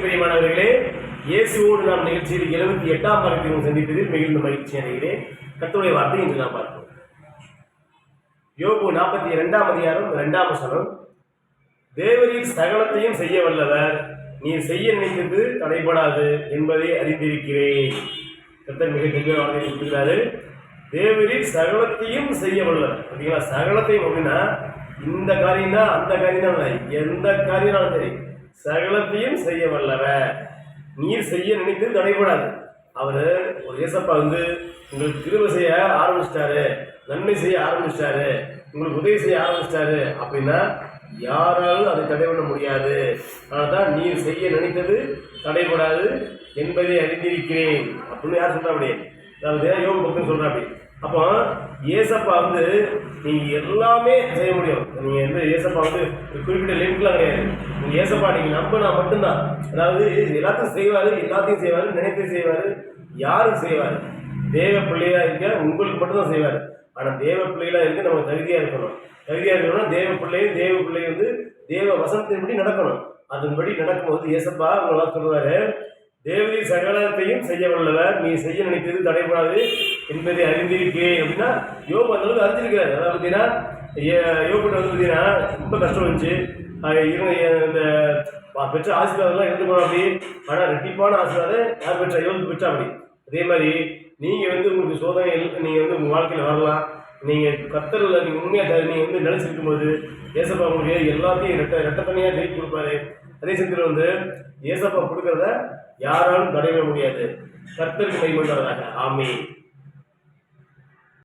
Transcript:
பிரியமானவர்களே, இயேசுவோடு நாம் நிகழ்ச்சியில் 78ஆம் வாரத்தை சந்திப்பதில் மிகுந்த மகிழ்ச்சி அடைகிறேன். கர்த்தருடைய வார்த்தை இன்று நாம் பார்ப்போம். யோபு 42ஆம் அதிகாரம் 2ஆம் வசனம். தேவரீர் சகலத்தையும் செய்ய வல்லவர், நீ செய்ய நினைத்தது தடைபடாது என்பதை அறிந்திருக்கிறேன். கர்த்தர் மிக தெளிவாக வார்த்தை கொடுக்கிறாரு. தேவரீர் சகலத்தையும் செய்ய வல்லவர். பார்த்தீங்களா? சகலத்தையும் அப்படின்னா இந்த காரியம் தான், அந்த காரியம் தான், எந்த காரியம்னாலும் சரி சகலத்தையும் செய்ய வல்லவர். நீர் செய்ய நினைத்து தடைபடாது. அவரு ஒரு ஏசப்பா உங்களுக்கு கிருபை செய்ய ஆரம்பிச்சிட்டாரு, நன்மை செய்ய ஆரம்பிச்சிட்டாரு, உங்களுக்கு உதவி செய்ய ஆரம்பிச்சிட்டாரு அப்படின்னா யாராலும் அதை தடைபட முடியாது. அதனால்தான் நீர் செய்ய நினைத்தது தடைபடாது என்பதை அறிந்திருக்கிறேன் அப்படின்னு யார் சொல்றா? அப்படி அதாவது யோபு பக்தன் சொல்றா. அப்படி அப்போ ஏசப்பா நீங்க எல்லாமே செய்ய முடியும். நீங்க ஏசப்பா குறிப்பிட்ட லிமிட்லாம் கிடையாது. நீங்க ஏசப்பா நீங்க நம்பினா மட்டும்தான். அதாவது எல்லாத்தையும் செய்வாரு, எல்லாத்தையும் செய்வாரு, நினைத்து செய்வாரு. யாரும் செய்வாரு? தேவ பிள்ளையா இருக்க உங்களுக்கு மட்டும்தான் செய்வாரு. ஆனா தேவ பிள்ளைகளா இருக்க நம்ம தகுதியா இருக்கணும். தகுதியா இருக்கணும்னா தேவ பிள்ளை தேவ வசனத்தின்படி நடக்கணும். அதன்படி நடக்கும்போது ஏசப்பா உங்களா சொல்லுவாரு, தேவதி சகலத்தையும் செய்ய வல்லவர், நீ செய்ய நினைத்தது தடைபடாது என்பதை அறிந்திருக்கிறேன் அப்படின்னா யோபு அந்த அளவுக்கு அறிஞ்சிருக்கிறாரு. அதாவது பார்த்தீங்கன்னா யோபுட்ட பார்த்தீங்கன்னா ரொம்ப கஷ்டம் இருந்துச்சு. இந்த பெற்ற ஆசீர்வாதம்லாம் இருந்து போனோம் அப்படி. ஆனால் ரெட்டிப்பான ஆசீர்வாதம் யார் பெற்றா? யோபு பெற்றா அப்படி. அதே மாதிரி நீங்கள் உங்களுக்கு சோதனைகள் நீங்கள் உங்கள் வாழ்க்கையில் வரலாம். நீங்கள் கர்த்தரில் நீங்கள் உண்மையாக நீங்கள் நினைச்சிருக்கும் போது ஏசப்பா உங்களுக்கு எல்லாத்தையும் ரெட்ட தனியாக ஜெயித்து கொடுப்பாரு. அதே சமயத்தில் ஏசப்பா கொடுக்கறத யாராலும் தடைபட முடியாது. கர்த்தருக்கு மகிமை உண்டாவதாக. ஆமென்.